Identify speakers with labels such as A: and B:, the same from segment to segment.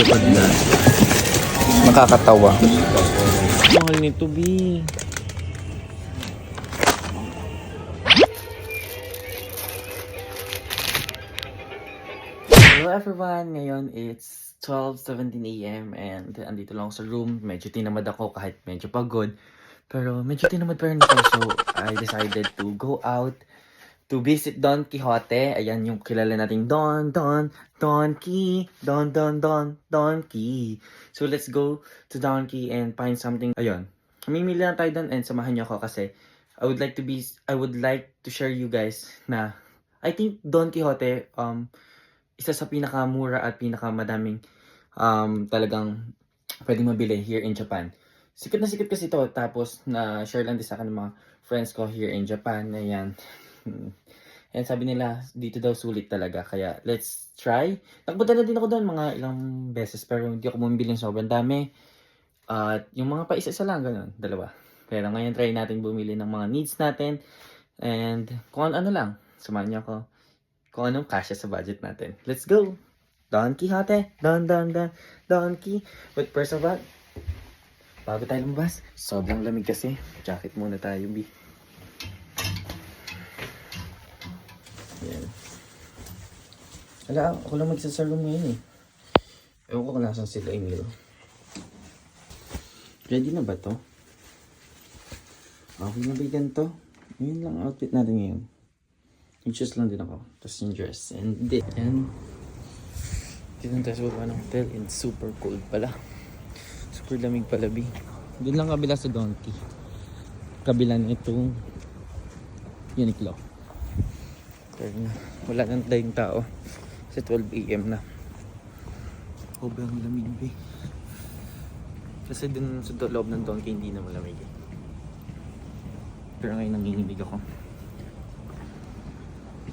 A: likod na. Nakakatawa. Mahal nito, B. Hello everyone! Ngayon it's 12:17 AM and andito lang ako sa room. Medyo tinamad ako kahit medyo pagod. Pero medyo tinamad pa rin ako. So I decided to go out to visit Don Quixote. Ayan yung kilala nating Don Quixote. So let's go to Don Quixote and find something. Ayun. Mamimili na tayo doon and samahan niyo ako kasi I would like to share you guys na I think Don Quixote isa sa pinakamura at pinakamadaming talagang pwedeng mabili here in Japan. Sikat na sikat kasi ito. Tapos na share lang din sa akin ng mga friends ko here in Japan. Ayan. And sabi nila dito daw sulit talaga. Kaya let's try. Nagpunta na din ako doon mga ilang beses pero hindi ako bumibili ng sobrang dami. At yung mga paisa-isa lang ganun, dalawa. Pero ngayon try natin bumili ng mga needs natin. And kung ano lang, samahan niyo ako. Kung anong kasya sa budget natin. Let's go! Don Quixote! Don Quixote! But first of all, bago tayo lumabas, sobrang lamig kasi. Jacket muna tayo, B. Yan. Wala, ako lang magsasalong ngayon eh. Ewan ko kung nasan sila Emil. Ready na ba to? Okay na ba yung ganito? Yun lang outfit natin ngayon. Yung shoes lang din ako. Tapos yung dress. And dito tayo sa baba ng hotel. And super cold pala. Super lamig pala, B. Doon lang kabila sa Donkey. Kabila na itong Uniqlo. Pero na, wala nang tayong tao. Sa 12 AM na. Sobrang lamig, B. Kasi dun sa loob ng Donkey hindi na malamig eh. Pero ngayon nanginginig ako.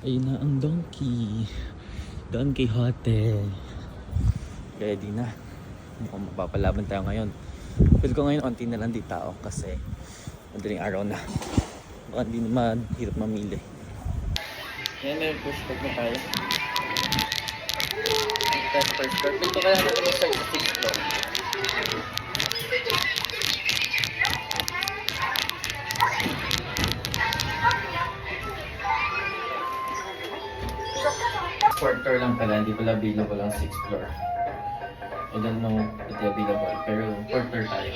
A: Ayun na ang Donkey. Don Quixote. Ready na. Mukhang mapapalaban tayo ngayon. Feel ko ngayon onti na lang di tao kasi madaling araw na. Baka hindi naman hirap mamili. Yan, may push back na tayo. First floor. Dito kaya natin mag-start sa 6th floor. Fourth floor lang pala, hindi pala available ang 6th floor. I don't know if it's available, pero 4th floor tayo.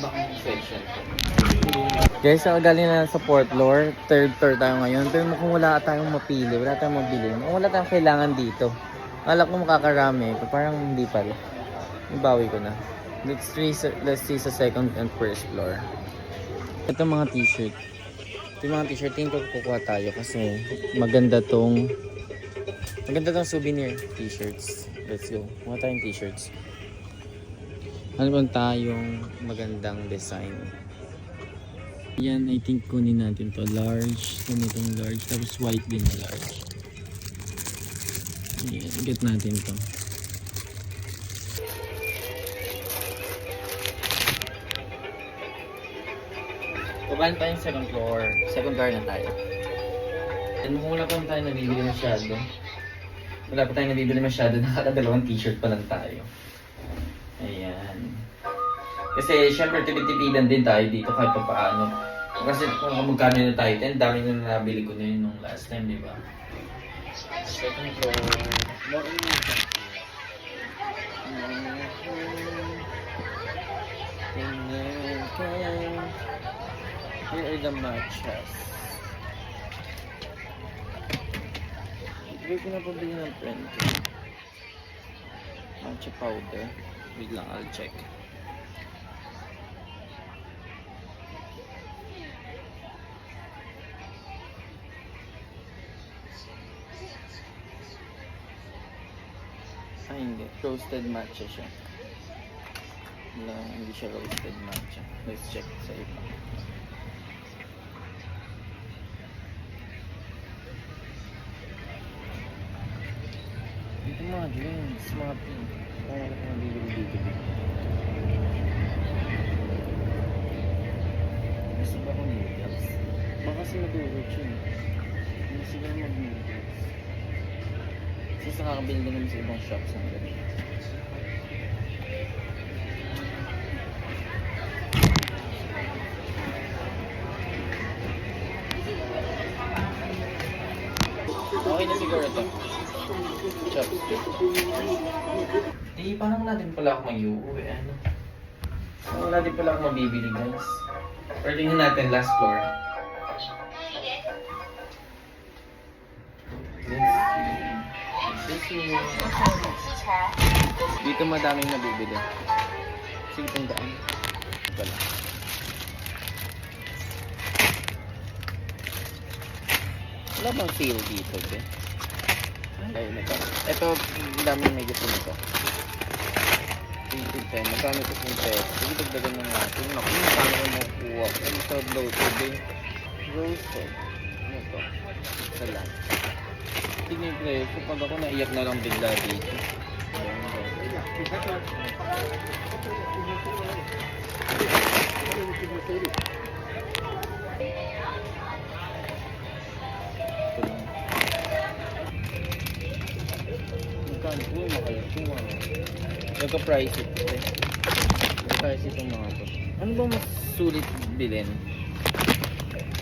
A: Bakang section. Guys, galing na sa 4th floor, 3rd floor tayo ngayon. Pero mukhang wala tayong mapili, wala tayong mabili. Mukhang wala tayong kailangan dito. Alak ko makakarami, pero parang hindi pala. Ibawi ko na. Let's see sa 2nd and 1st floor. Ito mga t-shirt. Ito yung mga t-shirt, tingin ko kukuha tayo kasi maganda tong souvenir t-shirts. Let's go. Kuha tayong t-shirts. Ano bang tayong magandang design? Yan, I think kunin natin to large. Ganitong large. Tapos white din na large. Yan, get natin to. Kubahan tayong 2nd floor. 2nd floor na tayo. And wala pa tayo nabibili masyado. Nakakadalawang t-shirt pa lang tayo. Ayan. Kasi syempre tipid-tipidan din tayo dito kahit pa paano. Kasi kung magkano na tayo, and dami na nabili ko na yun nung last time, di ba? 2nd floor. Here are the matches. Hindi ko na pabili ng 20. Matcha powder. Wait lang, I'll check. Ay, hindi. Roasted matcha siya. Wala, hindi siya roasted matcha. Let's check sa iba. Dito mga drinks, mga pink. Kaya ko mga bibili dito. Gusto ba akong noodles? Baka kasi madurot yun. Hindi siguro mag-noodles. Kasi nakakabili din naman sa ibang shops ng ganito. Okay na siguro ito. Chopstick. Parang wala din pala ako mag-iuwi. Ano? Wala din pala ako mabibili, guys. Pero tingnan natin last floor. Dito madaming nabibili. Sige, tandaan. Pala. Wala bang sale dito, be? Ayun, ito. Ito, daming may gusto nito. 10. Magkano ito 10? Sige, dagdagan na natin. Naku, magkano ko makukuha? Ano sa bloated, eh? Roasted. Ano ito? Isa lang. Tignan yung presyo. Pag ako naiyak na lang bigla dito. Magkano po? Makayakuha. Nagka-price ito eh. Nagka-price itong mga ito. Ano ba mas sulit bilhin?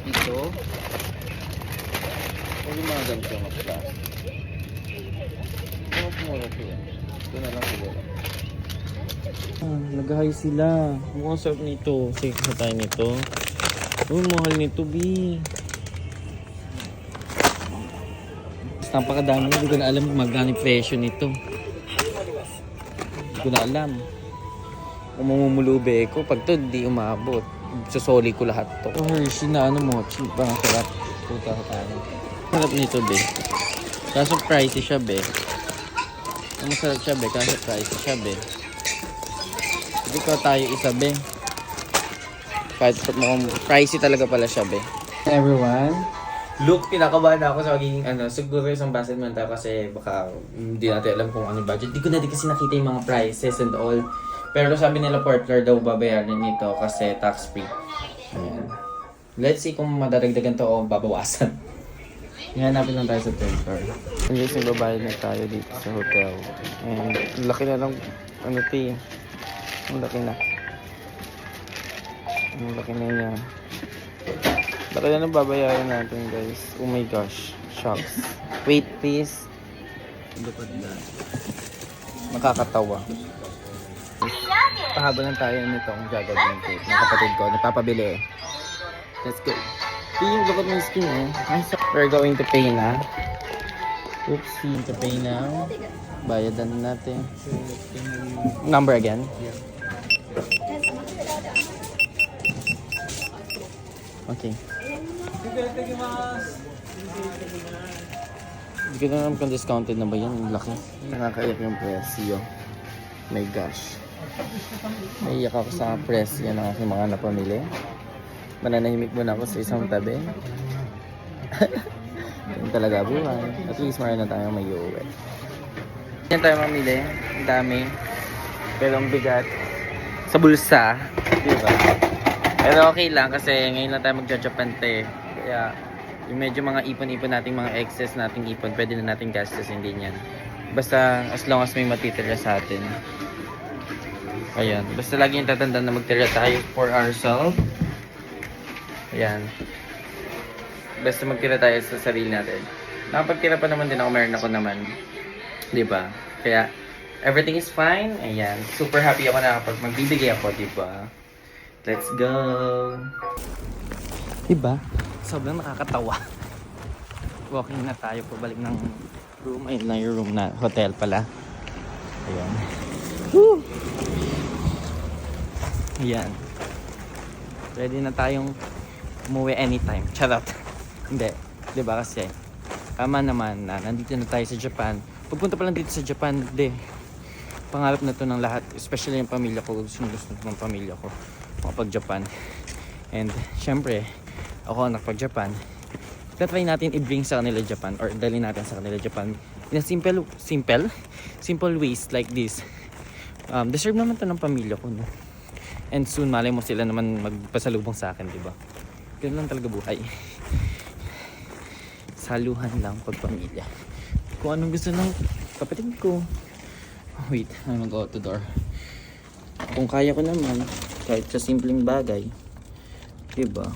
A: Ito? O yung mga ganito mas plastic? Mga pumura ito yan. Ito na lang siguro. Nag-high sila. Mukhang sarap nito. Sige sa tayo nito. Uy, mahal nito, B. Napakadami. Hindi ko na alam kung magkano yung presyo nito. Hindi ko na alam. Kung mamumulube ko, pag to hindi umabot. Susoli ko lahat to. Oh, Hershey na ano mo. Cheap ba? Sarap. Puta ka tayo. Sarap nito, be. Kaso pricey siya, be. Masarap siya, be. Kaso pricey siya, be. Hindi ko tayo isa, be. Kahit mukhang pricey talaga pala siya, be. Everyone. Look, pinakabahan ako sa magiging siguro isang basket man tayo kasi baka hindi natin alam kung ano budget. Di ko na din kasi nakita yung mga prices and all. Pero sabi nila partner daw babayaran nito kasi tax free. Ayan. Let's see kung madaragdagan to o babawasan. Hanapin lang tayo sa 10th floor. Guys, nagbabayad na tayo dito sa hotel. And laki na lang, ang laki na. Ang laki na yan. Laki na lang babayaran natin, guys. Oh my gosh. Shocks. Wait, please. Lupad na. Nakakatawa. Pahabalan tayo nito ang gagawin ko. Ng kapatid ko. Nagpapabili eh. Let's go. Yung dapat mo yung skin eh. We're going to pay na. Oopsie. To pay now. Bayadan natin. Number again? Okay. Hindi ko na alam kung discounted na ba yan. Ang laki. Nakakaiyak yung presyo. My gosh. Naiyak ako sa presyo ng aking mga napamili. Mananahimik muna ako sa isang tabi. Yan talaga buhay. At least meron na tayo may uwi. Yan tayo mamili. Ang dami. Pero ang bigat. Sa bulsa. Diba? Pero okay lang kasi ngayon lang tayo magja-Japan tayo. Kaya yung medyo mga ipon-ipon nating mga excess nating ipon, pwede na nating gastos, hindi yan. Basta as long as may matitira sa atin. Ayan. Basta lagi yung tatandaan na magtira tayo for ourselves. Ayan. Basta magtira tayo sa sarili natin. Nakapagtira pa naman din ako, meron ako naman. Diba? Kaya everything is fine. Ayan. Super happy ako na kapag magbibigay ako, diba? Let's go! Diba? Sobrang nakakatawa. Walking na tayo pabalik ng room. Ayun lang yung room na hotel pala. Ayan. Woo! Ayan. Ready na tayong umuwi anytime. Charot. Hindi. Diba kasi tama naman na nandito na tayo sa Japan. Pagpunta pa lang dito sa Japan, pangarap na to ng lahat. Especially yung pamilya ko. Gusto ng pamilya ko makapag-Japan. And syempre, ako nakapag-Japan. Try natin i-bring sa kanila Japan or dali natin sa kanila Japan in a simple ways like this. Deserve naman to ng pamilya ko, no? And soon, malay mo sila naman magpasalubong sa akin, diba? Ganun lang talaga buhay. Saluhan lang pag pamilya. kung anong gusto ng kapatid ko. Oh, wait, I'm mag out the door. Kung kaya ko naman, kahit sa simpleng bagay, diba?